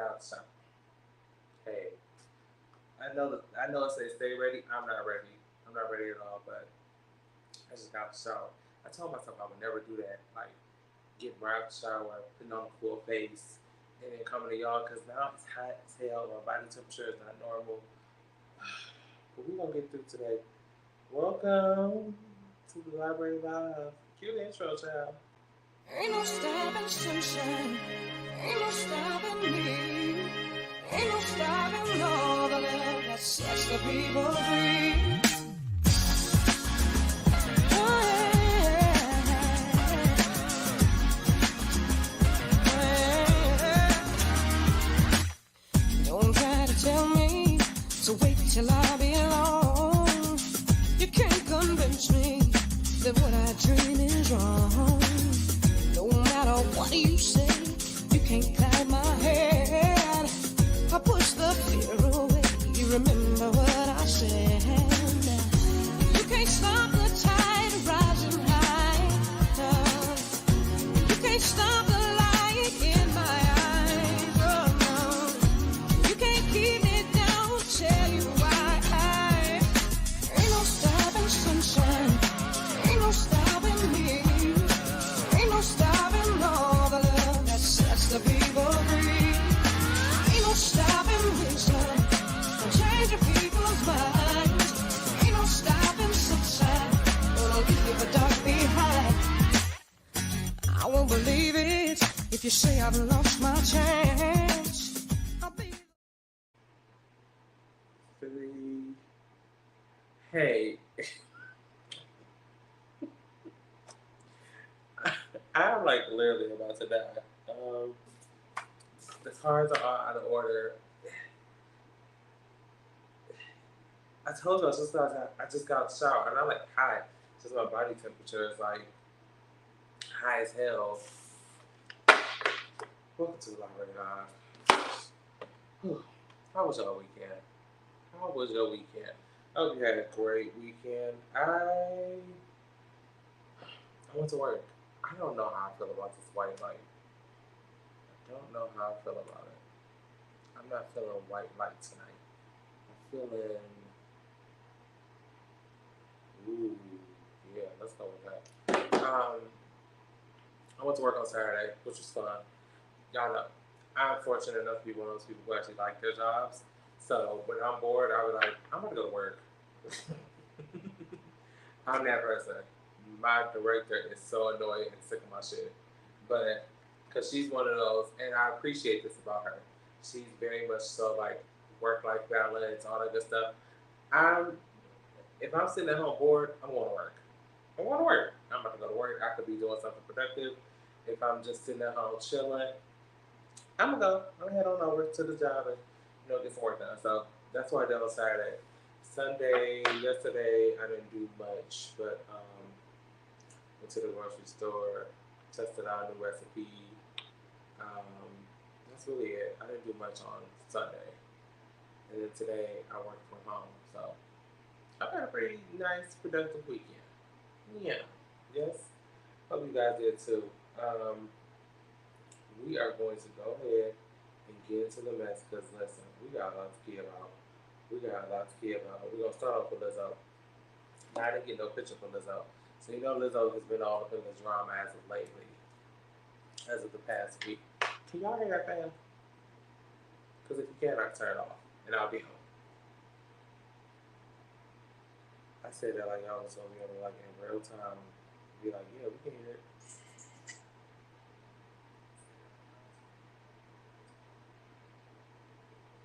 got the shower. Hey, I know it says stay ready. I'm not ready. I'm not ready at all, but I just got the shower. I told myself I would never do that. Like, get right out the shower, putting on a full face, and then coming to y'all because now it's hot as hell. My body temperature is not normal. But we're going to get through today. Welcome to the Library Live. Cue the intro, child. Ain't no stopping sunshine, ain't no stopping me, ain't no stopping all the love that sets the people free. Oh, yeah. Don't try to tell me to wait till I belong. You can't convince me that what I dream is wrong. No matter what you say, you can't cloud my head. I push the fear away. You remember what I said. You can't stop the tide rising high. No. You can't stop the light in my eyes. Oh no. You can't keep me down. Tell you why. Ain't no stopping sunshine. Ain't no stopping me. Ain't no stopping all the love that sets the people free. Ain't no stopping wisdom from changing people's minds. Ain't no stopping sunshine, gonna leave the dark behind. I won't believe it if you say I've lost my chance. I'll be Three. Hey. I'm like literally about to die. The cards are all out of order. I told you I just got out the shower and I'm like hot. Just my body temperature is like high as hell. Welcome to the Library Live. How was your weekend? How was your weekend? I hope you had a great weekend. I went to work. I don't know how I feel about this white light. I don't know how I feel about it. I'm not feeling white light tonight. I'm feeling, ooh, yeah, let's go with that. I went to work on Saturday, which was fun. Y'all know, I'm fortunate enough to be one of those people who actually like their jobs. So when I'm bored, I was like, I'm gonna go to work. I'm that person. My director is so annoying and sick of my shit. But, because she's one of those, and I appreciate this about her. She's very much so like work-life balance, all that good stuff. If I'm sitting at home bored, I'm going to work. I'm going to work. I'm about to go to work. I could be doing something productive. If I'm just sitting at home chilling, I'm going to go. I'm going to head on over to the job and, get some work done. So that's what I did on Saturday. Sunday, yesterday, I didn't do much, but went to the grocery store, tested out a new recipe. That's really it. I didn't do much on Sunday. And then today, I worked from home. So I've had a pretty nice, productive weekend. Yeah. Yes. Hope you guys did too. We are going to go ahead and get into the mess because, listen, we got a lot to care about. We're going to start off with Lizzo. Now, I didn't get no picture from Lizzo. So, Lizzo has been all up in the drama as of lately, as of the past week. Can y'all hear that, fam? Because if you can, I can turn it off, and I'll be home. I said that like y'all was going to be able to, like, in real time, be like, yeah, we can hear it.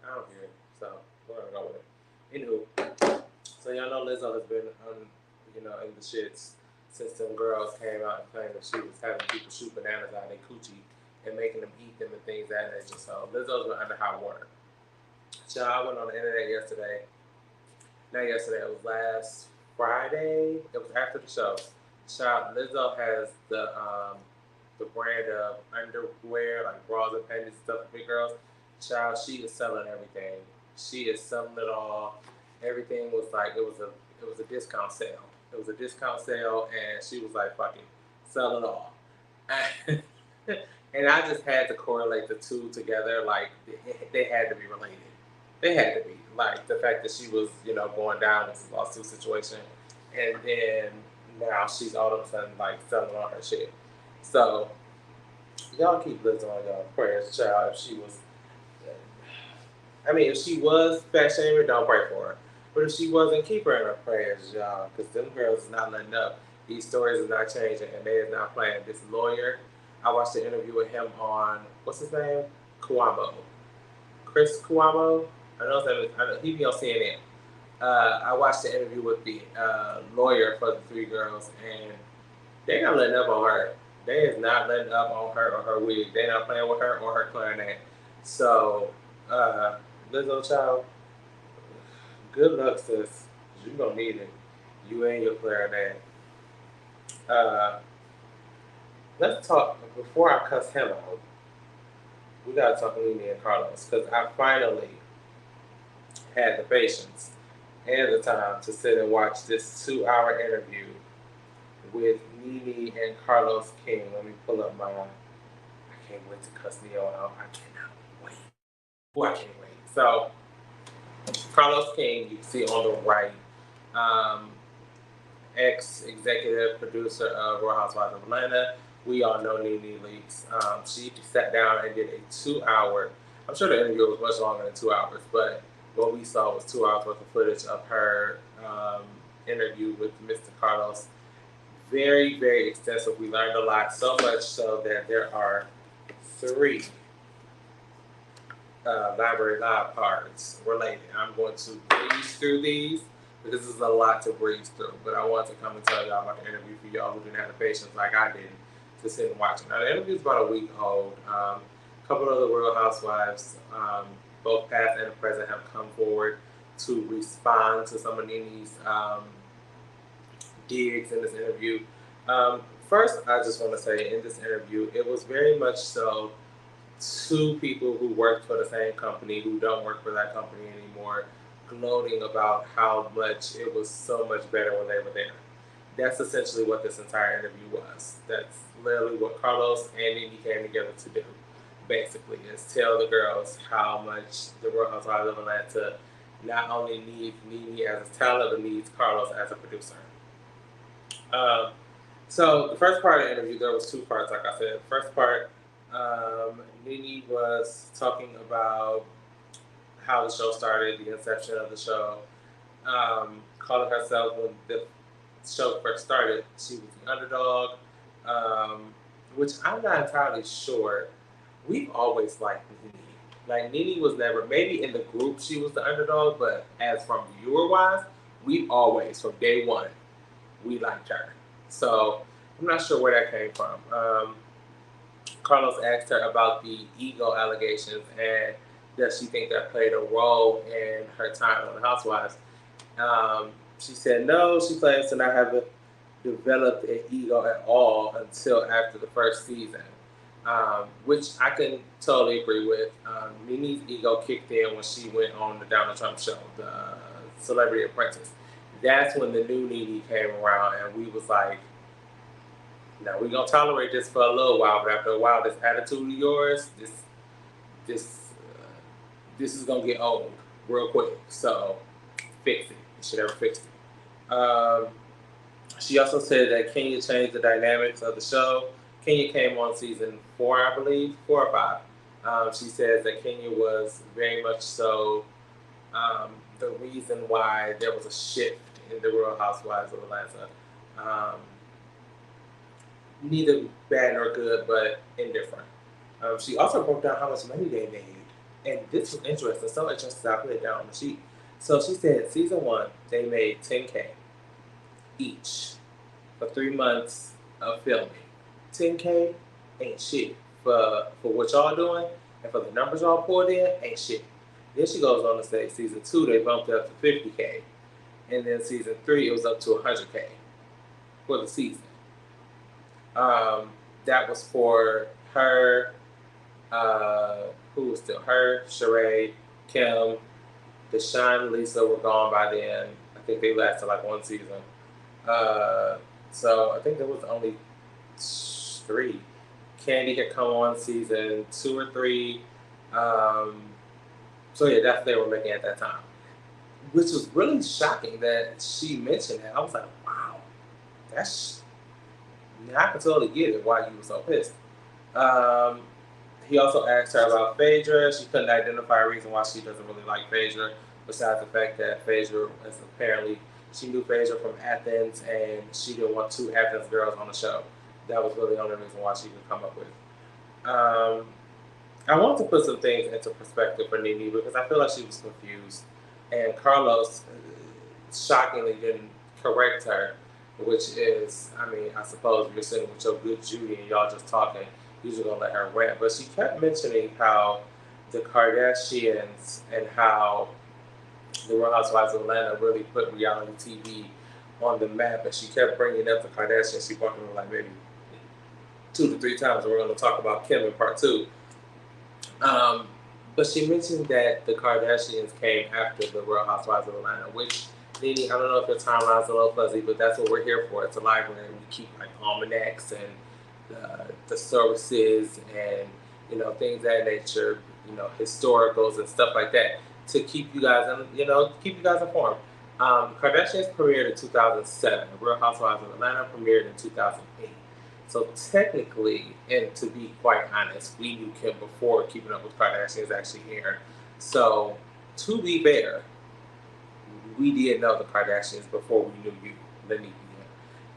I don't hear it, so we're going to go with it. Anywho, so y'all know Lizzo has been, in the shits since them girls came out and claimed that she was having people shoot bananas out of their coochie and making them eat them and things of that nature. So Lizzo's been under hot water. So I went on the internet yesterday. Not yesterday, it was last Friday. It was after the show. Child, Lizzo has the brand of underwear, like bras and panties and stuff for big girls. Child, she is selling everything. She is selling it all. Everything was like it was a discount sale. It was a discount sale, and she was like, "Fuck it, sell it all." And I just had to correlate the two together. Like they had to be related. They had to be. Like the fact that she was, going down with this lawsuit situation, and then now she's all of a sudden like selling on her shit. So y'all keep Lizzo on y'all prayers, child. If she was, if she was fat shaming, don't pray for her. But if she wasn't, keep her in her prayers, y'all, because them girls is not letting up. These stories are not changing, and they is not playing. This lawyer, I watched the interview with him on what's his name, Cuomo, Chris Cuomo. I know his name is, he be on CNN. I watched the interview with the lawyer for the three girls, and they not letting up on her. They is not letting up on her or her wig. They not playing with her or her clarinet. So, Lizzo, child, good luck, sis. You gonna need it. You and your clarinet. Let's talk before I cuss him out. We gotta talk Nene and Carlos because I finally had the patience and the time to sit and watch this 2-hour interview with Nene and Carlos King. Let me pull up I can't wait to cuss Neo out. I cannot wait. Boy, I can't wait. So, Carlos King, you can see on the right, ex-executive producer of Real Housewives of Atlanta. We all know Nene Leakes. She sat down and did a 2-hour, I'm sure the interview was much longer than 2 hours, but what we saw was 2 hours worth of footage of her interview with Mr. Carlos. Very, very extensive. We learned a lot, so much so that there are 3 Library Live cards related. I'm going to breeze through these because this is a lot to breeze through, but I want to come and tell y'all about the interview for y'all who didn't have the patience like I did to sit and watch it. Now, the interview is about a week old. A couple of the Real Housewives, both past and present, have come forward to respond to some of Nene's digs in this interview. First, I just want to say in this interview, it was very much so 2 people who worked for the same company who don't work for that company anymore, gloating about how much it was so much better when they were there. That's essentially what this entire interview was. That's literally what Carlos and Nene came together to do, basically, is tell the girls how much the Real Housewives of Atlanta not only needs Nene as a talent, but needs Carlos as a producer. So the first part of the interview, there was 2 parts, like I said. The first part, Nene was talking about how the show started, the inception of the show, calling herself, when the show first started, she was the underdog, which I'm not entirely sure. We've always liked Nene. Like, Nene was never, maybe in the group she was the underdog, but as from viewer-wise, we've always, from day one, we liked her. So I'm not sure where that came from. Carlos asked her about the ego allegations and does she think that played a role in her time on the Housewives. She said no, she claims to not have developed an ego at all until after the first season, which I can totally agree with. Nene's ego kicked in when she went on the Donald Trump show, the Celebrity Apprentice. That's when the new Nene came around and we was like, now we're gonna tolerate this for a little while, but after a while, this attitude of yours, this is gonna get old real quick. So fix it. You should ever fix it. She also said that Kenya changed the dynamics of the show. Kenya came on season 4, I believe, 4 or 5. She says that Kenya was very much so the reason why there was a shift in the Real Housewives of Atlanta. Neither bad nor good, but indifferent. She also broke down how much money they made. And this was interesting. So interesting, I put it down on the sheet. So she said season 1, they made $10K each for 3 months of filming. $10K ain't shit for what y'all doing, and for the numbers y'all poured in, ain't shit. Then she goes on to say season 2, they bumped it up to $50K. And then season 3, it was up to $100K for the season. That was for her, who was still her, Sheree, Kim, Deshaun and Lisa were gone by then. I think they lasted like 1 season. So I think there was only 3. Candy had come on season 2 or 3. So yeah, that's what they were making at that time, which was really shocking that she mentioned that. I was like, wow, that's I can totally get it why you were so pissed. Um, he also asked her about Phaedra. She couldn't identify a reason why she doesn't really like Phaedra, besides the fact that Phaedra is apparently she knew Phaedra from Athens, and she didn't want 2 Athens girls on the show. That was really the only reason why she could come up with. Um, I want to put some things into perspective for Nene because I feel like she was confused, and Carlos shockingly didn't correct her, which is, I mean, I suppose you're sitting with your good Judy and y'all just talking, you're just gonna let her rant. But she kept mentioning how the Kardashians and how the Real Housewives of Atlanta really put reality TV on the map, and she kept bringing up the Kardashians. She brought them like maybe 2 to 3 times. And we're going to talk about Kim in part 2. But she mentioned that the Kardashians came after the Real Housewives of Atlanta, which, Nene, I don't know if your timeline's a little fuzzy, but that's what we're here for. It's a library. We keep like almanacs and the services and, you know, things of that nature, you know, historicals and stuff like that to keep you guys, keep you guys informed. Kardashians premiered in 2007. The Real Housewives of Atlanta premiered in 2008. So technically, and to be quite honest, we knew Kim before Keeping Up with Kardashians actually aired. So to be fair, we did know the Kardashians before we knew you, Nene.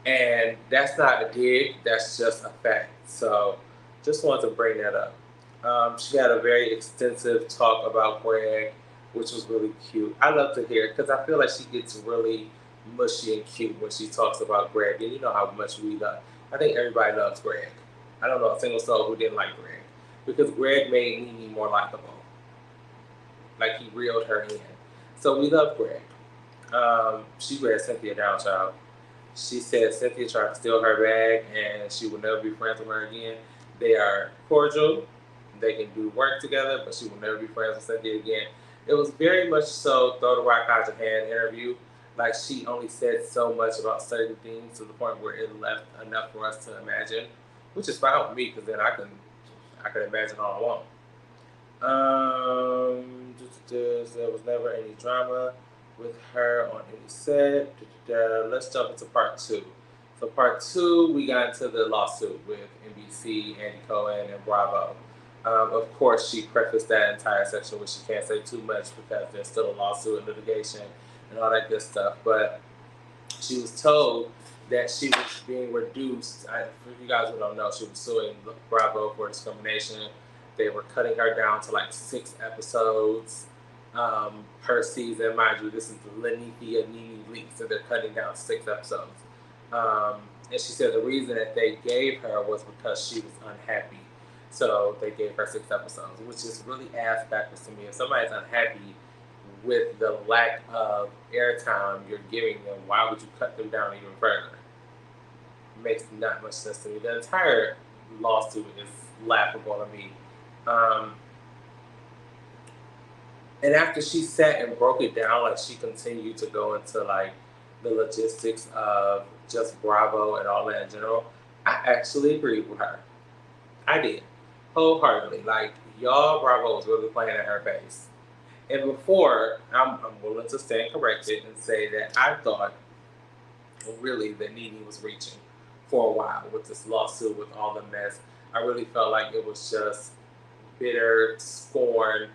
And that's not a dig, that's just a fact. So just wanted to bring that up. She had a very extensive talk about Greg, which was really cute. I love to hear it because I feel like she gets really mushy and cute when she talks about Greg. And you know how much we love. I think everybody loves Greg. I don't know a single soul who didn't like Greg because Greg made Nene more likable. Like he reeled her in. So we love Greg. She read Cynthia down, child. She said Cynthia tried to steal her bag and she will never be friends with her again. They are cordial. They can do work together, but she will never be friends with Cynthia again. It was very much so throw the rock out your hand interview. Like she only said so much about certain things to the point where it left enough for us to imagine, which is fine with me because then I can imagine all I want. There was never any drama with her on any set. Let's jump into part 2. So part 2, we got into the lawsuit with NBC, Andy Cohen, and Bravo. Of course, she prefaced that entire section where she can't say too much because there's still a lawsuit and litigation and all that good stuff. But she was told that she was being reduced. For you guys who don't know, she was suing Bravo for discrimination. They were cutting her down to like 6 episodes per season. Mind you, this is the Nene League, so they're cutting down 6 episodes. And she said the reason that they gave her was because she was unhappy. So they gave her 6 episodes, which is really ass backwards to me. If somebody's unhappy with the lack of airtime you're giving them, why would you cut them down even further? It makes not much sense to me. The entire lawsuit is laughable to me. And after she sat and broke it down, like she continued to go into like the logistics of just Bravo and all that in general, I actually agreed with her. I did. Wholeheartedly. Like, y'all, Bravo was really playing at her face. And before, I'm willing to stand corrected and say that I thought, really, that Nene was reaching for a while with this lawsuit, with all the mess. I really felt like it was just bitter, scorn.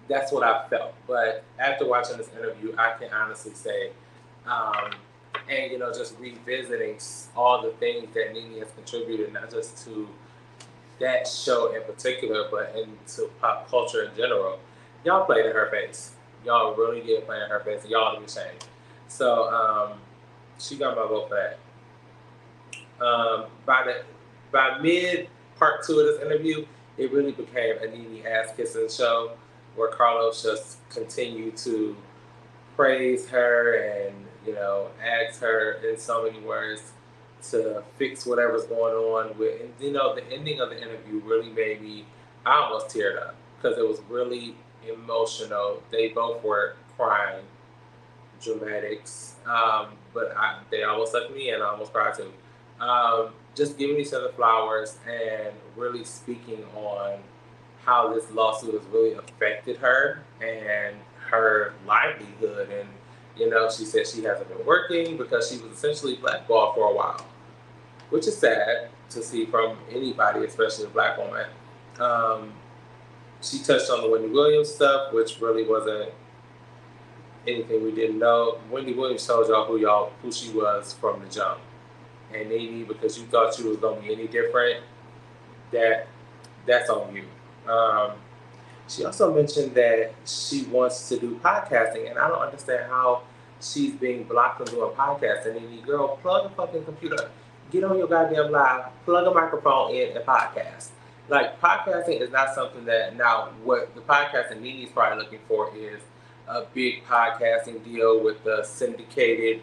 That's what I felt. But after watching this interview, I can honestly say, and, you know, just revisiting all the things that Nene has contributed, not just to that show in particular, but into pop culture in general, y'all played in her face. Y'all really did play in her face. Y'all ought to be ashamed. So she got my vote for that. By mid part 2 of this interview, it really became a Nene ass kissing show where Carlos just continued to praise her and, you know, ask her in so many words to fix whatever's going on with, and, you know, the ending of the interview really made me, I almost teared up because it was really emotional. They both were crying, dramatics, but they almost sucked me in. I almost cried too. just giving each other flowers and really speaking on how this lawsuit has really affected her and her livelihood. And, you know, she said she hasn't been working because she was essentially blackballed for a while, which is sad to see from anybody, especially a black woman. Um, she touched on the Wendy Williams stuff, which really wasn't anything we didn't know. Wendy Williams told who she was from the jump. And Nene, because you thought you was gonna be any different, that's on you. She also mentioned that she wants to do podcasting, and I don't understand how she's being blocked from doing podcasting. Nene, girl, plug a fucking computer, get on your goddamn live, plug a microphone in, and podcast. Like, podcasting is not something that, now what the podcasting Nene's probably looking for is a big podcasting deal with a syndicated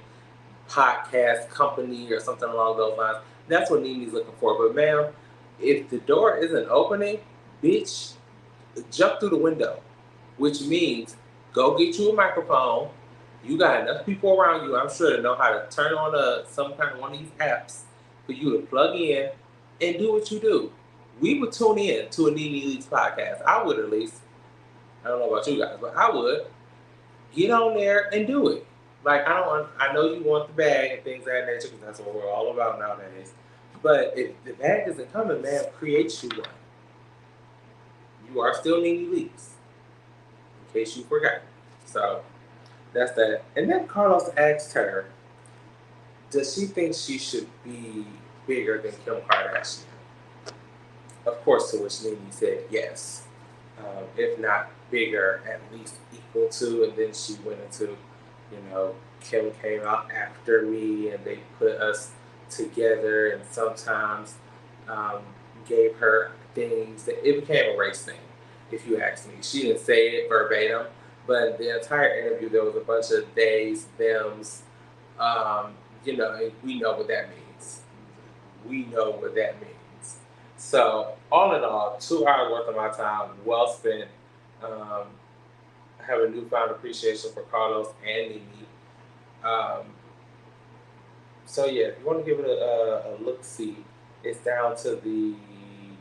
podcast company or something along those lines. That's what Nene's looking for. But ma'am, if the door isn't opening, bitch, jump through the window, which means go get you a microphone. You got enough people around you, I'm sure, to know how to turn on some kind of one of these apps for you to plug in and do what you do. We would tune in to a Nene Leaks podcast. I would, at least. I don't know about you guys, but I would. Get on there and do it. Like, I know you want the bag and things of that nature, because that's what we're all about nowadays. But if the bag isn't coming, man, create you one. You are still Nene Leaks, in case you forgot. So that's that. And then Carlos asked her, does she think she should be bigger than Kim Kardashian? Of course, to which Nene said yes. If not bigger, at least equal to. And then she went into, Kim came out after me and they put us together and sometimes gave her things. It became a race thing, if you ask me. She didn't say it verbatim, but the entire interview, there was a bunch of theys, thems, and we know what that means. We know what that means. So, all in all, 2 hours worth of my time, well spent. I have a newfound appreciation for Carlos and Nene. So yeah, if you want to give it a look-see, it's down to the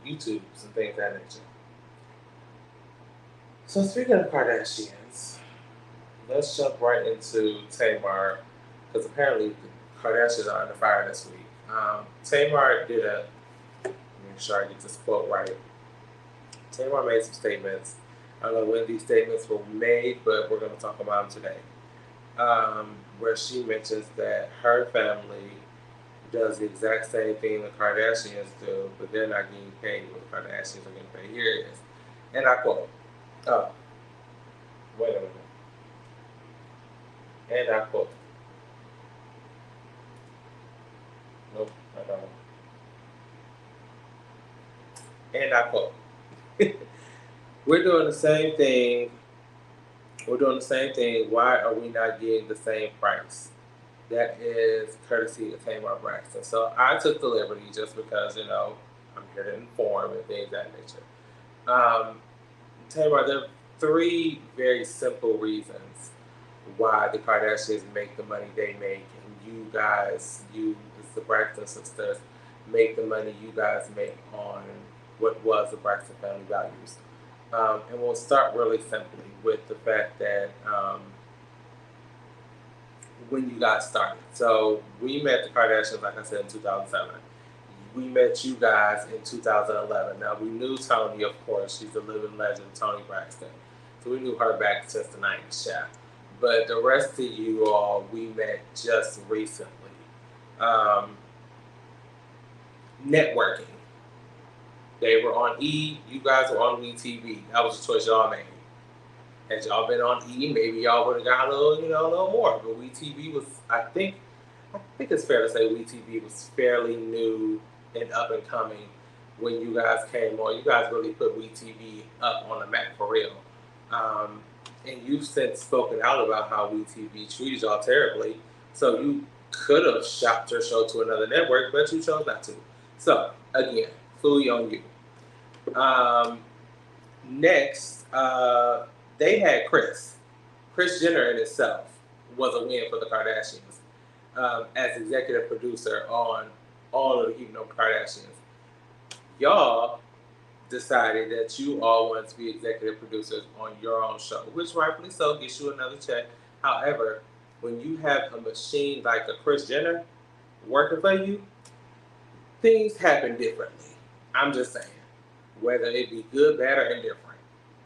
YouTubes and things of that nature. So speaking of Kardashians, let's jump right into Tamar, because apparently the Kardashians are under fire this week. Tamar did make sure I get this quote right. Tamar made some statements. I don't know when these statements were made, but we're going to talk about them today. Where she mentions that her family does the exact same thing the Kardashians do, but they're not getting paid what the Kardashians are getting paid. Here it is. And I quote, wait a minute. And I quote. Nope, I don't. And I quote. We're doing the same thing. Why are we not getting the same price? That is courtesy of Tamar Braxton. So I took the liberty, just because, I'm here to inform and things of that nature. Tamar, there are 3 very simple reasons why the Kardashians make the money they make, and you guys, as the Braxton sisters, make the money you guys make on what was the Braxton family values. And we'll start really simply with the fact that when you guys started. So we met the Kardashians, like I said, in 2007. We met you guys in 2011. Now, we knew Toni, of course. She's a living legend, Toni Braxton. So we knew her back since the 90s, yeah. But the rest of you all, we met just recently. Networking. They were on E, you guys were on WeTV. That was the choice y'all made. Had y'all been on E, maybe y'all would have got a little more. But WeTV was, I think it's fair to say WeTV was fairly new and up and coming when you guys came on. You guys really put WeTV up on the map for real. And you've since spoken out about how WeTV treated y'all terribly. So you could have shopped your show to another network, but you chose not to. So, again, fully on you. Next, they had Kris. Kris Jenner in itself was a win for the Kardashians as executive producer on all of the Keeping Up with Kardashians. Y'all decided that you all want to be executive producers on your own show, which rightfully so gets you another check. However, when you have a machine like a Kris Jenner working for you, things happen differently. I'm just saying, whether it be good, bad, or indifferent.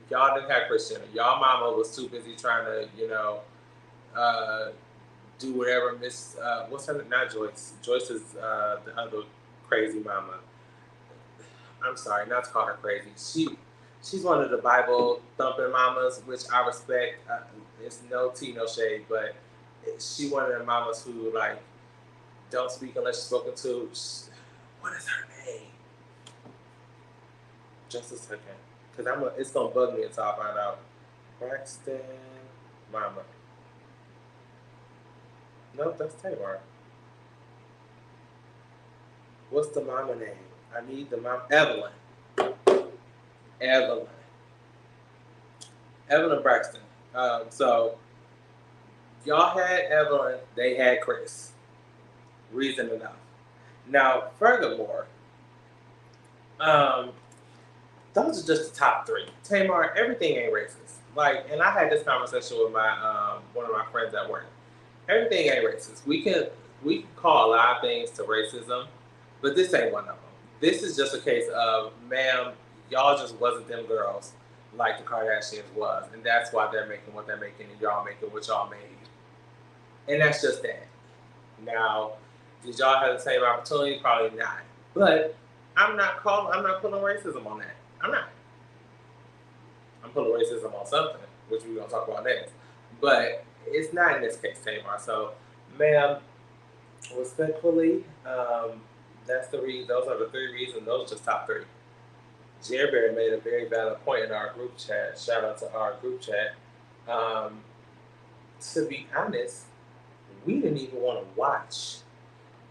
Y'all didn't have Kris Jenner. Y'all mama was too busy trying to, do whatever Miss, what's her name? Not Joyce. Joyce is the other crazy mama. I'm sorry, not to call her crazy. She's one of the Bible thumping mamas, which I respect. It's no tea, no shade, but she one of the mamas who like don't speak unless she's spoken to. What is her name? Just a second, because it's gonna bug me until I find out. Braxton, mama. No, that's Tamar. What's the mama name? I need the mom. Evelyn. Evelyn Braxton. So y'all had Evelyn, they had Kris. Reason enough. Now, furthermore, those are just the top three. Tamar, everything ain't racist. Like, and I had this conversation with my one of my friends at work. Everything ain't racist. We can call a lot of things to racism, but this ain't one of them. This is just a case of, ma'am, y'all just wasn't them girls like the Kardashians was, and that's why they're making what they're making, and y'all making what y'all made. And that's just that. Now, did y'all have the same opportunity? Probably not. But I'm not putting racism on that. I'm not. I'm putting racism on something, which we're gonna talk about next. But it's not in this case, Tamar. So, ma'am, respectfully, that's the reason. Those are the three reasons. Those are just top three. Jerry made a very valid point in our group chat. Shout out to our group chat. To be honest, we didn't even want to watch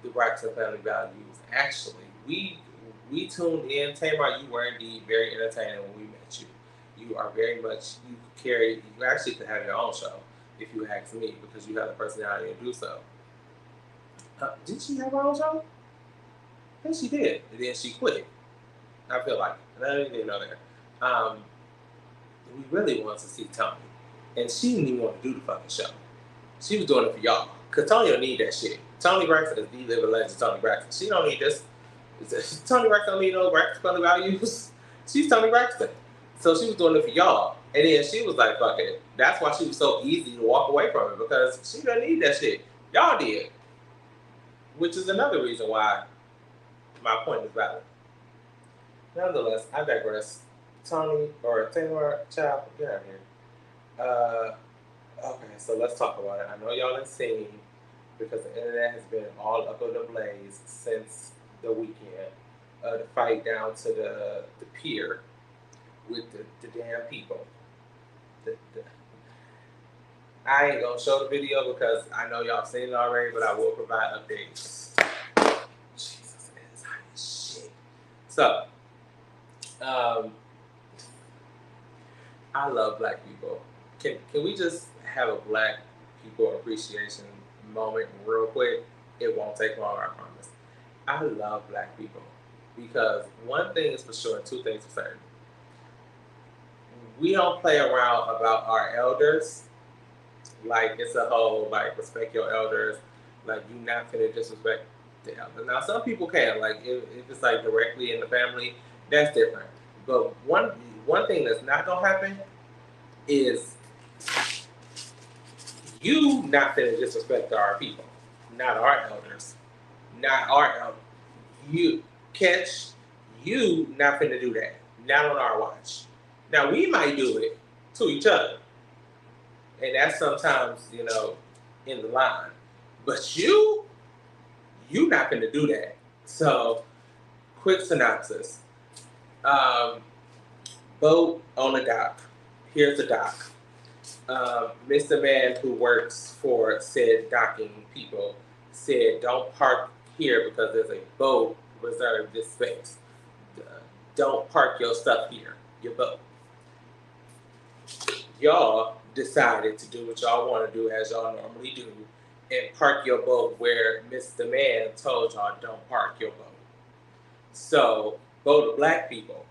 the Braxton Family Values. Actually, we tuned in. Tamar, you were indeed very entertaining when we met you. You are very much, you actually could have your own show if you ask me, because you have the personality to do so. Did she have her own show? Yes, she did. And then she quit. I feel like, and I didn't even know that. We really wanted to see Tony, and she didn't even want to do the fucking show. She was doing it for y'all, cause Tony don't need that shit. Tony Braxton is the living legend. Tony Braxton. She don't need this. Tony Braxton don't need no Braxton Family Values. She's Tony Braxton, so she was doing it for y'all. And then she was like, "Fuck it." That's why she was so easy to walk away from it, because she doesn't need that shit. Y'all did, which is another reason why my point is valid. Nonetheless, I digress. Tony or Tamar, child, get out of here. Okay, so let's talk about it. I know y'all have seen, because the internet has been all up in the blaze since the weekend. The fight down to the pier with the damn people. I ain't gonna show the video because I know y'all seen it already, but I will provide updates. Jesus, it is hot as shit. So, I love black people. Can we just have a black people appreciation moment real quick? It won't take long, I promise. I love black people because one thing is for sure, two things for certain. We don't play around about our elders. Like, it's a whole, like, respect your elders. Like, you not finna disrespect the elder. Now, some people can. Like, if it's, like, directly in the family, that's different. But one thing that's not gonna happen is you not finna disrespect our people. Not our elders. Not our elders. You not finna do that. Not on our watch. Now, we might do it to each other. And that's sometimes, in the line. But you not gonna do that. So, quick synopsis. Boat on the dock. Here's the dock. Mr. Man who works for said docking people said, don't park here because there's a boat reserved this space. Don't park your stuff here, your boat. Y'all decided to do what y'all want to do as y'all normally do and park your boat where Mr. Man told y'all don't park your boat. So both the black people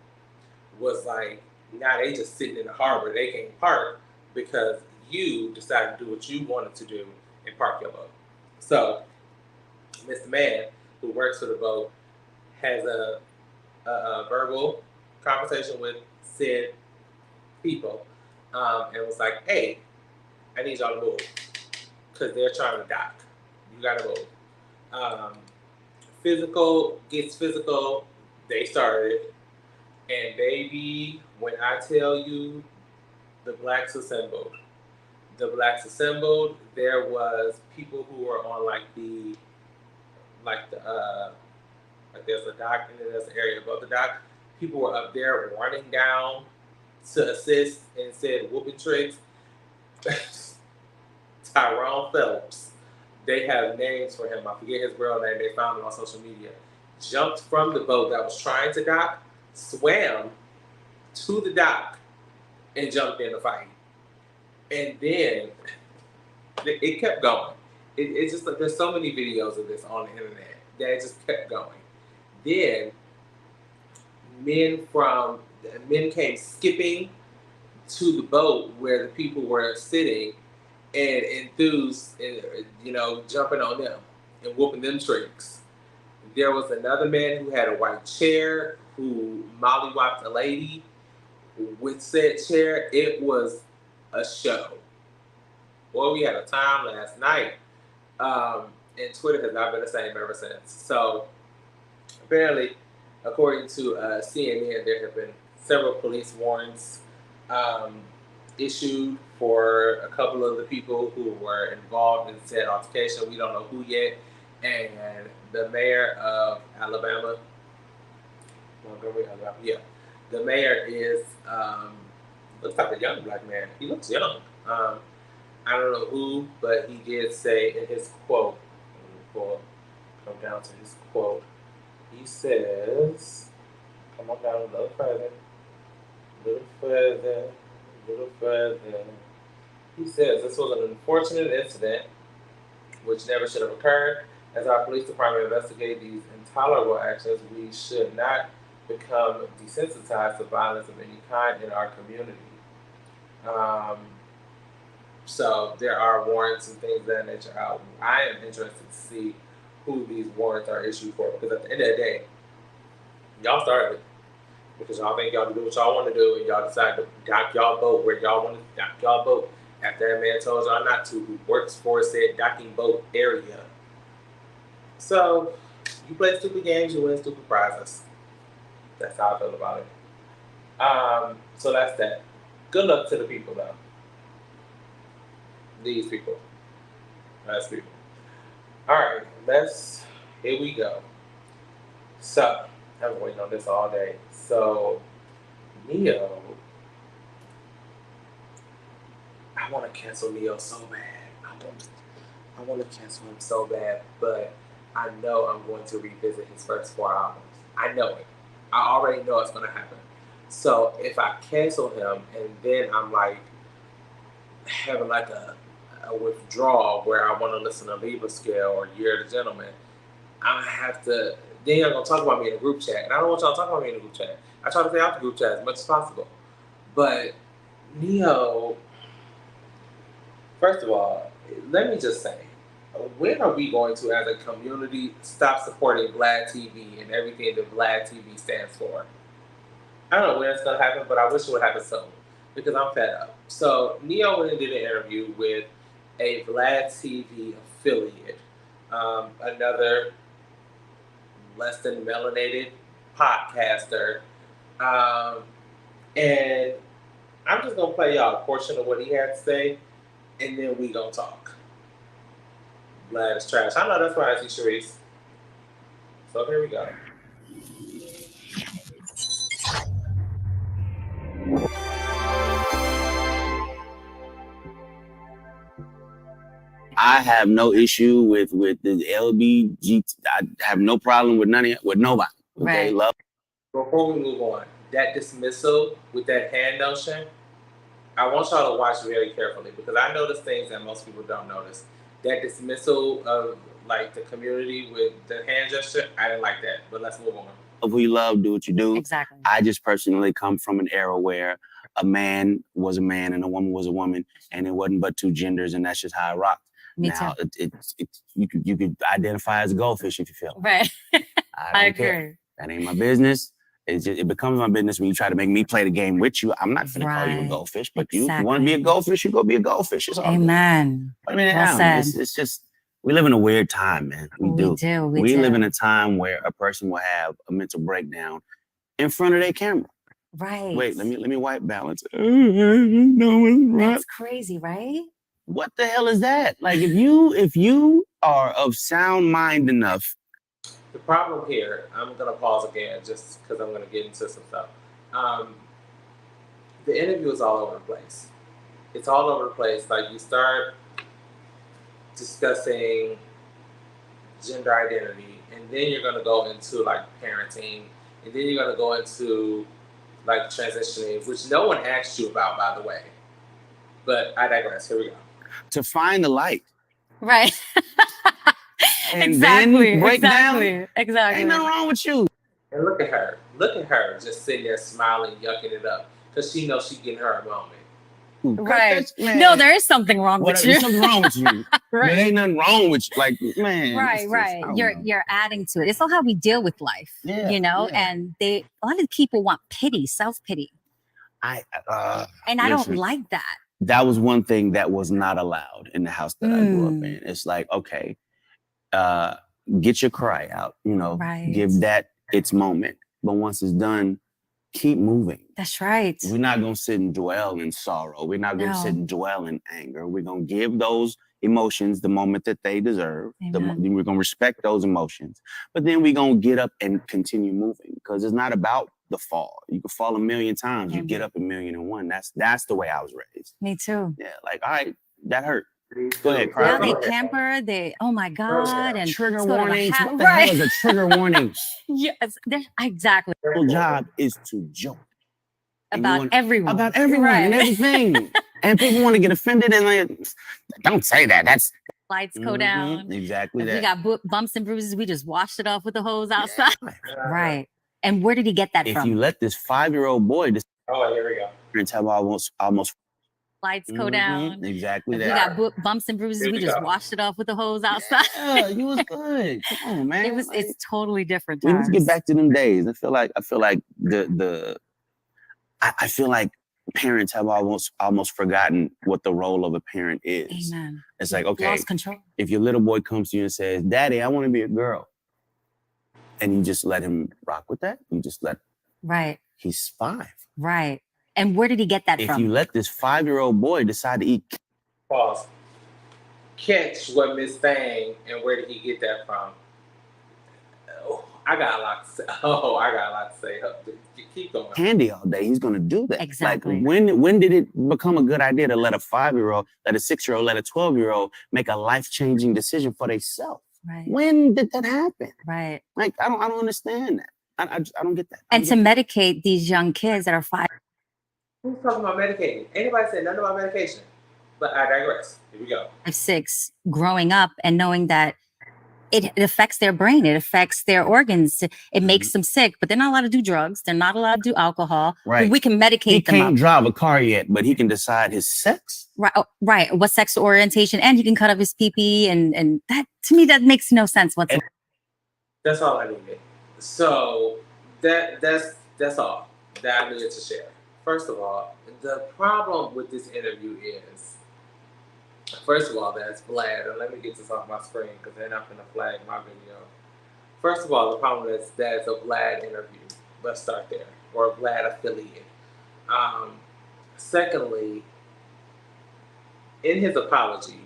was like, now they just sitting in the harbor, they can't park because you decided to do what you wanted to do and park your boat. So Mr. Man, who works for the boat, has a verbal conversation with said people, and was like, hey, I need y'all to move because they're trying to dock. You gotta move. Physical gets physical. They started, and baby, when I tell you, the blacks assembled. The blacks assembled. There was people who were on like there's a dock and then there's an area above the dock. People were up there running down to assist and said whooping tricks. Tyrone Phelps, they have names for him. I forget his real name. They found him on social media. Jumped from the boat that was trying to dock, swam to the dock, and jumped in the fight. And then it kept going. It's just like there's so many videos of this on the internet that it just kept going. Then men came skipping to the boat where the people were sitting and enthused and jumping on them and whooping them tricks. There was another man who had a white chair who mollywopped a lady with said chair. It was a show. Boy, we had a time last night. And Twitter has not been the same ever since. So apparently, according to CNN, there have been several police warrants issued for a couple of the people who were involved in said altercation. We don't know who yet. And the mayor of Alabama, Montgomery, Alabama, yeah. The mayor is, looks like a young black man. He looks young. I don't know who, but he did say in his quote, come down to his quote, he says, come on down a little further. He says, this was an unfortunate incident which never should have occurred. As our police department investigate these intolerable actions, we should not become desensitized to violence of any kind in our community. So there are warrants and things of that nature out. I am interested to see who these warrants are issued for, because at the end of the day, y'all started it because y'all think y'all can do what y'all want to do, and y'all decide to dock y'all boat where y'all want to dock y'all boat after that man told y'all not to, who works for said docking boat area. So you play stupid games, you win stupid prizes. That's how I feel about it. So that's that. Good luck to the people, though. These people. That's people. All right, here we go. So, I've been waiting on this all day. So, Neo, I want to cancel Neo so bad. I want to cancel him so bad, but I know I'm going to revisit his first 4 albums. I know it. I already know it's going to happen. So, if I cancel him and then I'm like having like a withdrawal where I want to listen to Libra Scale or Year of the Gentleman, I have to, then you're going to talk about me in a group chat. And I don't want y'all to talk about me in a group chat. I try to stay out the group chat as much as possible. But Neo, first of all, let me just say, when are we going to, as a community, stop supporting Vlad TV and everything that Vlad TV stands for? I don't know when it's going to happen, but I wish it would happen soon because I'm fed up. So Neo went and did an interview with a Vlad TV affiliate, another less than melanated podcaster, and I'm just gonna play y'all a portion of what he had to say, and then we gonna talk. Vlad is trash. I know that's why I see Sharice. So here we go. I have no issue with the LBG. I have no problem with nobody. Okay, Right. love. Before we move on, that dismissal with that hand notion, I want y'all to watch very carefully because I notice things that most people don't notice. that dismissal of like the community with the hand gesture, I didn't like that. But let's move on. Love who you love, do what you do. Exactly. I just personally come from an era where a man was a man and a woman was a woman, and it wasn't but two genders, and that's just how I rocked. Me now, too. You could identify as a goldfish if you feel it. Right. I don't care. That ain't my business. It becomes my business when you try to make me play the game with you. I'm not finna call you a goldfish, but you want to be a goldfish, you go be a goldfish. It's all Amen. good. I mean, it's just, we live in a weird time, man. We do. We live in a time where a person will have a mental breakdown in front of their camera. Right. Wait, let me white balance. No, that's crazy, right? What the hell is that? Like, if you are of sound mind enough. The problem here, I'm gonna pause again just because I'm gonna get into some stuff. The interview is all over the place. It's all over the place. Like, you start discussing gender identity, and then you're gonna go into like parenting, and then you're gonna go into like transitioning, which no one asked you about, by the way. But I digress. Here we go. To find the light. Right. And then break down. Exactly. Ain't nothing wrong with you. And look at her. Look at her just sitting there smiling, yucking it up. Because she knows she's getting her a moment. Right. No, there is something wrong with you. There's something wrong with you. Right. There ain't nothing wrong with you. Like, man. Right. You're adding to it. It's all how we deal with life. Yeah, you know, and a lot of people want pity, self-pity. I don't like that. That was one thing that was not allowed in the house that I grew up in. It's like, okay, get your cry out, you know, give that its moment. But once it's done, keep moving. That's right. We're not going to sit and dwell in sorrow. We're not going to sit and dwell in anger. We're going to give those emotions the moment that they deserve. We're going to respect those emotions. But then we're going to get up and continue moving, because it's not about the fall. You can fall a million times. You get up 1,000,001. That's the way I was raised. Me too. Yeah, like, all right, that hurt. Go ahead, cry. Yeah, they pamper. Oh my God. And trigger warnings. What the hell is a trigger warning? Yes, exactly. The whole job is to joke. About everyone. About everyone and everything. And people want to get offended and like, don't say that. That's lights go down. Exactly that. We got bumps and bruises. We just washed it off with the hose outside. Right. And where did he get that from? If you let this 5-year-old boy, oh, here we go. Parents have almost lights go down. Exactly that. We got bumps and bruises. We just washed it off with the hose outside. Yeah, you was good. Come on, man. It's totally different. We need to get back to them days. I feel like I feel like parents have almost forgotten what the role of a parent is. Amen. It's like, okay, lost control. If your little boy comes to you and says, "Daddy, I want to be a girl," and you just let him rock with that, you just let. Right. He's 5. Right. And where did he get that from? If you let this 5-year-old boy decide to eat. Pause. Catch what Miss Thang, and where did he get that from? Oh, I got a lot to say. Keep going. Candy all day. He's going to do that. Exactly. Like, when did it become a good idea to let a 5-year-old, let a 6-year-old, let a 12-year-old make a life-changing decision for themselves? Right. When did that happen? Right. Like, I don't understand that. I don't get that. And to medicate these young kids that are 5. Who's talking about medicating? Anybody said nothing about medication? But I digress. Here we go. 6, growing up and knowing that it affects their brain, it affects their organs, it makes them sick, but they're not allowed to do drugs, they're not allowed to do alcohol. Right. We can medicate them. He can't drive a car yet, but he can decide his sex. Right, right. What sexual orientation, and he can cut off his pee-pee, and that, to me, that makes no sense whatsoever. That's all I needed. So that's all that I needed to share. First of all, the problem with this interview is, first of all, that's Vlad. And let me get this off my screen because they're not going to flag my video. First of all, the problem is that it's a Vlad interview. Let's start there. Or a Vlad affiliate. Secondly, in his apology,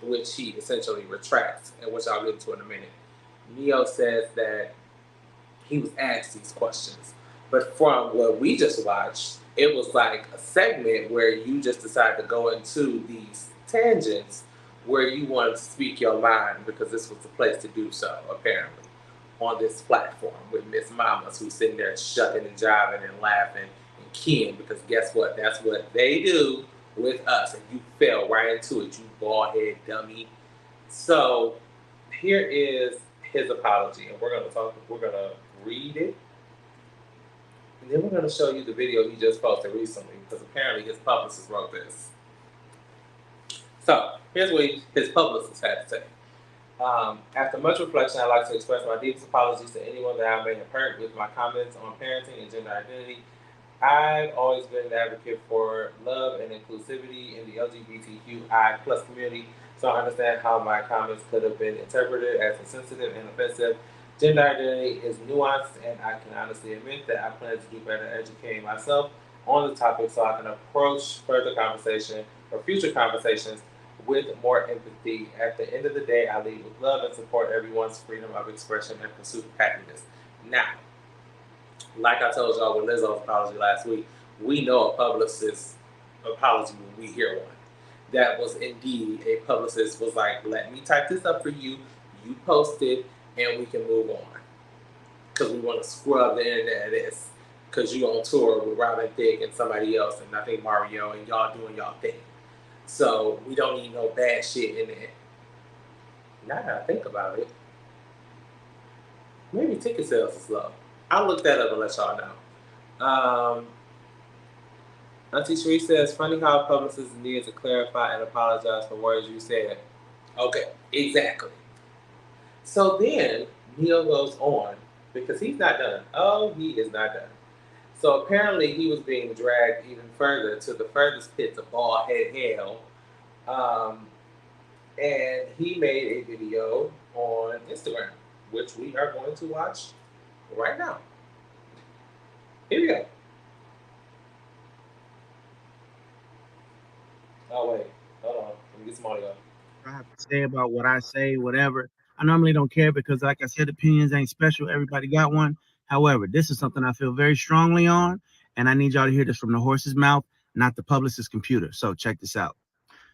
which he essentially retracts, and which I'll get into in a minute, Neo says that he was asked these questions. But from what we just watched, it was like a segment where you just decided to go into these tangents where you wanted to speak your mind because this was the place to do so, apparently, on this platform with Miss Mamas, who's sitting there shucking and jiving and laughing and keying, because guess what? That's what they do with us. And you fell right into it, you bald head dummy. So here is his apology, and we're gonna read it, and then we're gonna show you the video he just posted recently, because apparently his publicist wrote this. So here's what his publicist had to say. After much reflection, I'd like to express my deepest apologies to anyone that I may have hurt with my comments on parenting and gender identity. I've always been an advocate for love and inclusivity in the LGBTQI plus community, so I understand how my comments could have been interpreted as insensitive and offensive. Gender identity is nuanced, and I can honestly admit that I plan to do better educating myself on the topic so I can approach further conversation or future conversations with more empathy. At the end of the day, I lead with love and support everyone's freedom of expression and pursuit of happiness. Now, like I told y'all with Lizzo's apology last week, we know a publicist's apology when we hear one. That was indeed a publicist was like, let me type this up for you, you post it, and we can move on. Because we want to scrub the internet of this. Because you on tour with Robin Thicke and somebody else, and I think Mario, and y'all doing y'all thing. So we don't need no bad shit in there. Now that I think about it, maybe ticket sales is low. I'll look that up and let y'all know. Auntie Sheree says, funny how publicists needed to clarify and apologize for words you said. Okay, exactly. So then Neil goes on, because he's not done. Oh, he is not done. So apparently he was being dragged even further to the furthest pits of bald head hell. And he made a video on Instagram, which we are going to watch right now. Here we go. Oh, wait. Hold on. Let me get some audio. I have to say about what I say, whatever. I normally don't care because, like I said, opinions ain't special. Everybody got one. However, this is something I feel very strongly on, and I need y'all to hear this from the horse's mouth, not the publicist's computer. So check this out.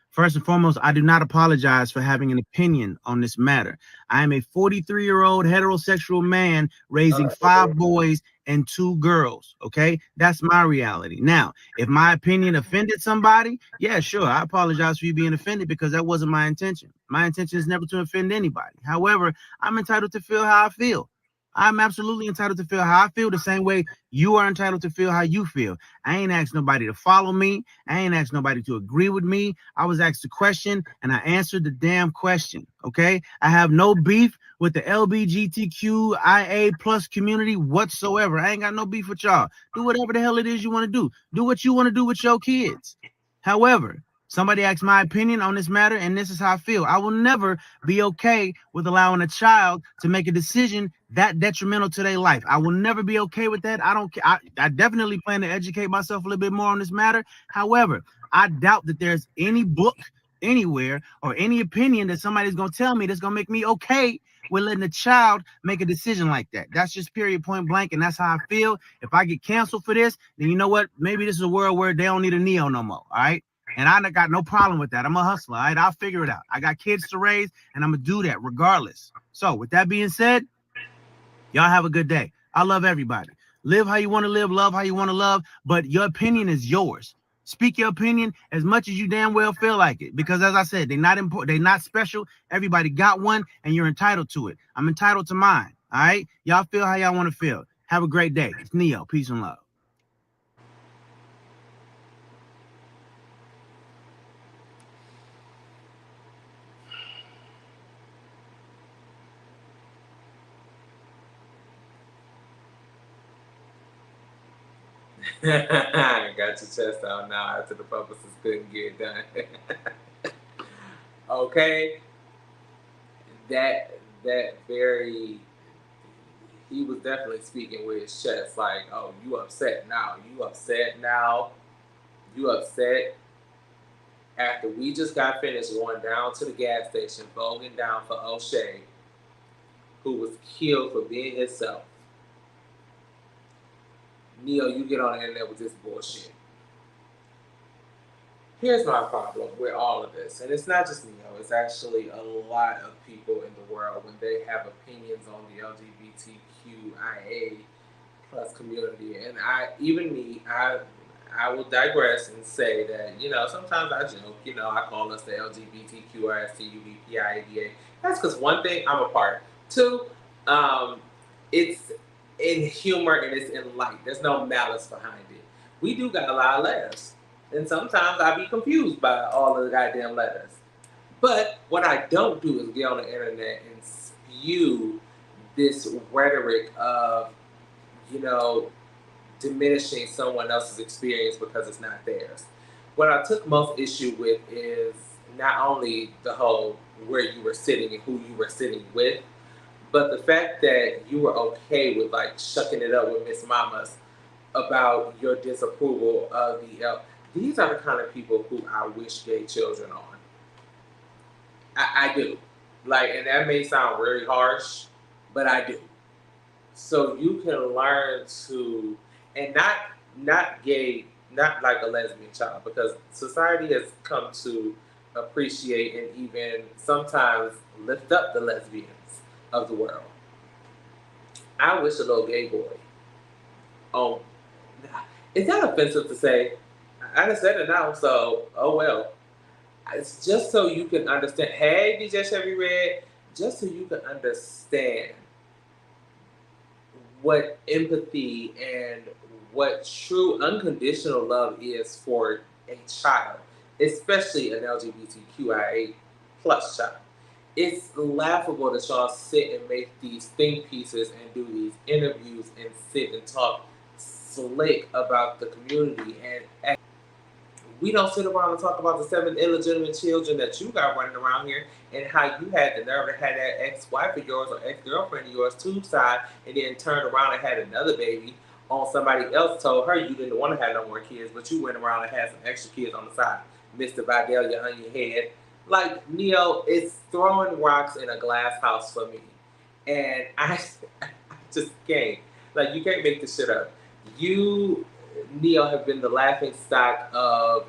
First and foremost, I do not apologize for having an opinion on this matter. I am a 43-year-old heterosexual man raising 5 boys and 2 girls, okay? That's my reality. Now, if my opinion offended somebody, yeah, sure, I apologize for you being offended because that wasn't my intention. My intention is never to offend anybody. However, I'm entitled to feel how I feel. I'm absolutely entitled to feel how I feel the same way you are entitled to feel how you feel. I ain't asked nobody to follow me. I ain't asked nobody to agree with me. I was asked a question and I answered the damn question, okay? I have no beef with the LGBTQIA plus community whatsoever. I ain't got no beef with y'all. Do whatever the hell it is you want to do. Do what you want to do with your kids. However, somebody asked my opinion on this matter, and this is how I feel. I will never be okay with allowing a child to make a decision that detrimental to their life. I will never be okay with that. I don't care. I definitely plan to educate myself a little bit more on this matter. However, I doubt that there's any book anywhere or any opinion that somebody's going to tell me that's going to make me okay with letting a child make a decision like that. That's just period, point blank, and that's how I feel. If I get canceled for this, then you know what? Maybe this is a world where they don't need a Neo no more, all right? And I got no problem with that. I'm a hustler, all right? I'll figure it out. I got kids to raise, and I'm going to do that regardless. So with that being said, y'all have a good day. I love everybody. Live how you want to live, love how you want to love, but your opinion is yours. Speak your opinion as much as you damn well feel like it. Because as I said, they're not important, they're not special. Everybody got one, and you're entitled to it. I'm entitled to mine, all right? Y'all feel how y'all want to feel. Have a great day. It's Neo. Peace and love. Got your chest out now after the publicist couldn't get it done. Okay, that very, he was definitely speaking with his chest, like, oh, you upset now, you upset now, you upset after we just got finished going down to the gas station, voting down for O'Shea, who was killed for being himself. Neo, you get on the internet with this bullshit. Here's my problem with all of this, and it's not just Neo, it's actually a lot of people in the world when they have opinions on the LGBTQIA plus community. And I will digress and say that, sometimes I joke, I call us the LGBTQRSTUVPIADA. That's because one thing, I'm a part. Two, it's in humor and it's in light. There's no malice behind it. We do got a lot of letters. And sometimes I be confused by all of the goddamn letters. But what I don't do is get on the internet and spew this rhetoric of, diminishing someone else's experience because it's not theirs. What I took most issue with is not only the whole where you were sitting and who you were sitting with, but the fact that you were okay with like shucking it up with Miss Mamas about your disapproval of the these are the kind of people who I wish gay children on. I do. And that may sound very harsh, but I do. So you can learn to, and not gay, not like a lesbian child, because society has come to appreciate and even sometimes lift up the lesbians of the world. I wish a little gay boy. Oh, is that offensive to say? I just said it now, so oh well. It's just so you can understand. Hey, DJ Chevy Red, just so you can understand what empathy and what true unconditional love is for a child, especially an LGBTQIA plus child. It's laughable that y'all sit and make these think pieces and do these interviews and sit and talk slick about the community, and we don't sit around and talk about the 7 illegitimate children that you got running around here and how you had the nerve to have that ex-wife of yours or ex-girlfriend of yours tube side and then turned around and had another baby on somebody else told her you didn't want to have no more kids, but you went around and had some extra kids on the side. Mr. Vidalia on your head. Like, Neo, it's throwing rocks in a glass house for me. And I just can't. Like, you can't make this shit up. You, Neo, have been the laughing stock of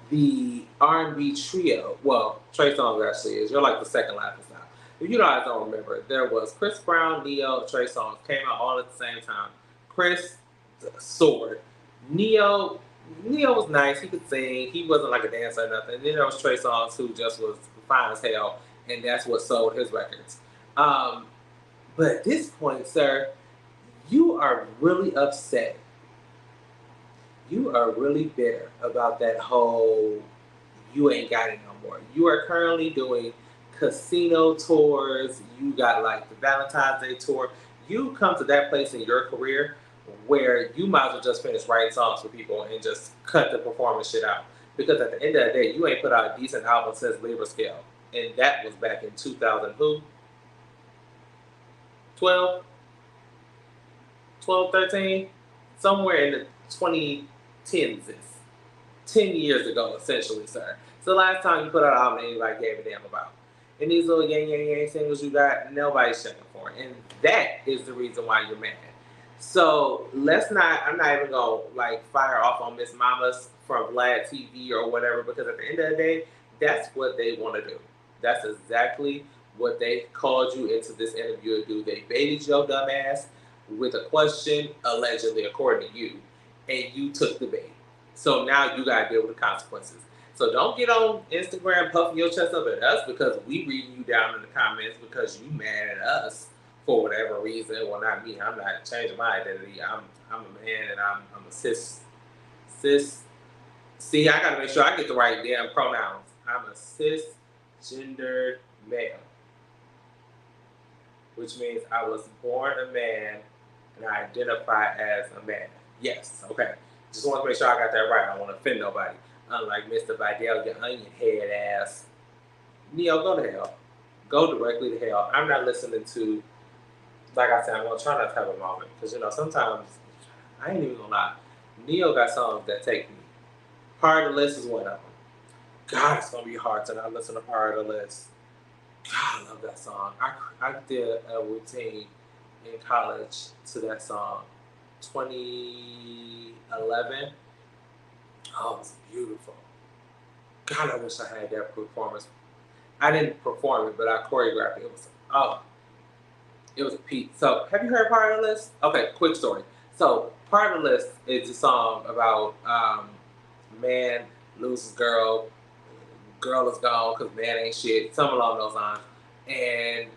the R&B trio. Well, Trey Songz actually is. You're like the second laughing stock. If you guys don't remember, there was Chris Brown, Neo, Trey Songz came out all at the same time. Chris soared. Neo was nice. He could sing. He wasn't like a dancer or nothing. And then there was Trey Songz, who just was fine as hell, and that's what sold his records. But at this point, sir, you are really upset. You are really bitter about that whole you ain't got it no more. You are currently doing casino tours. You got like the Valentine's Day tour. You come to that place in your career where you might as well just finish writing songs for people and just cut the performance shit out. Because at the end of the day, you ain't put out a decent album since Libra Scale. And that was back in 2000, who? 12, 13? Somewhere in the 2010s. 10 years ago, essentially, sir. So the last time you put out an album anybody gave a damn about. And these little yang singles you got, nobody's checking for it. And that is the reason why you're mad. So I'm not even going to like fire off on Miss Mamas from Vlad TV or whatever, because at the end of the day, that's what they want to do. That's exactly what they called you into this interview to do. They baited your dumb ass with a question, allegedly, according to you, and you took the bait. So now you got to deal with the consequences. So don't get on Instagram puffing your chest up at us because we reading you down in the comments because you mad at us for whatever reason. Well, not me. I'm not changing my identity. I'm a man and I'm a cis. See, I got to make sure I get the right damn pronouns. I'm a cisgendered male, which means I was born a man and I identify as a man. Yes, okay. Just want to make sure I got that right. I don't want to offend nobody. Unlike Mr. Vidal, your onion head ass. Neo, go to hell. Go directly to hell. I'm not listening to, like I said, I'm going to try not to have a moment. Because, sometimes, I ain't even going to lie. Neo got songs that take me. Part of the List is one of them. God, it's going to be hard to not listen to Part of the List. God, I love that song. I did a routine in college to that song. 2011. Oh, it was beautiful. God, I wish I had that performance. I didn't perform it, but I choreographed it. It was a peak. So, have you heard Part of the List? Okay, quick story. So part of the list is a song about man loses girl, girl is gone because man ain't shit, something along those lines. And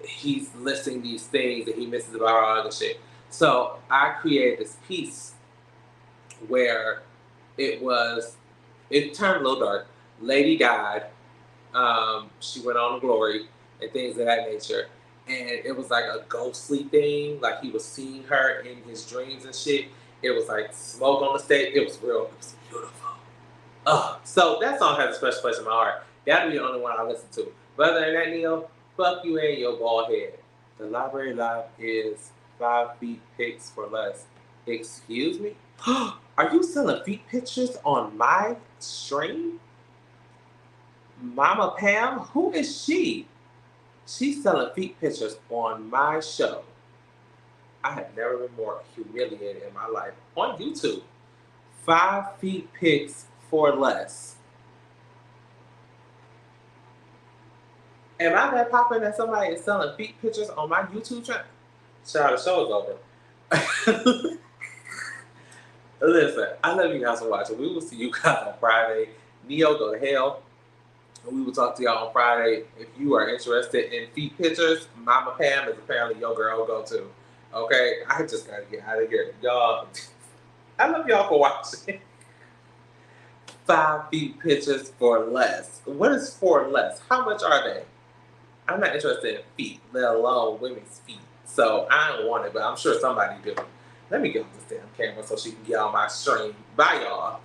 he's listing these things that he misses about all other shit. So I created this piece where it turned a little dark. Lady died. She went on to glory and things of that nature. And it was like a ghostly thing. Like he was seeing her in his dreams and shit. It was like smoke on the stage. It was real. It was beautiful. So that song has a special place in my heart. That'll be the only one I listen to. But other than that, Neil, fuck you and your bald head. The Library Live is 5 feet pics for less. Excuse me? Are you selling feet pictures on my stream? Mama Pam? Who is she? She's selling feet pictures on my show. I have never been more humiliated in my life. On YouTube. 5 feet pics for less. Am I that popular that somebody is selling feet pictures on my YouTube channel? Child, the show is over. Listen, I love you guys for watching. We will see you guys on Friday. Neo, go to hell. And we will talk to y'all on Friday. If you are interested in feet pictures, Mama Pam is apparently your girl go to. Okay? I just gotta get out of here. Y'all, I love y'all for watching. 5 feet pictures for less. What is for less? How much are they? I'm not interested in feet, let alone women's feet. So I don't want it, but I'm sure somebody do. Let me get off this damn camera so she can get on my stream. Bye, y'all.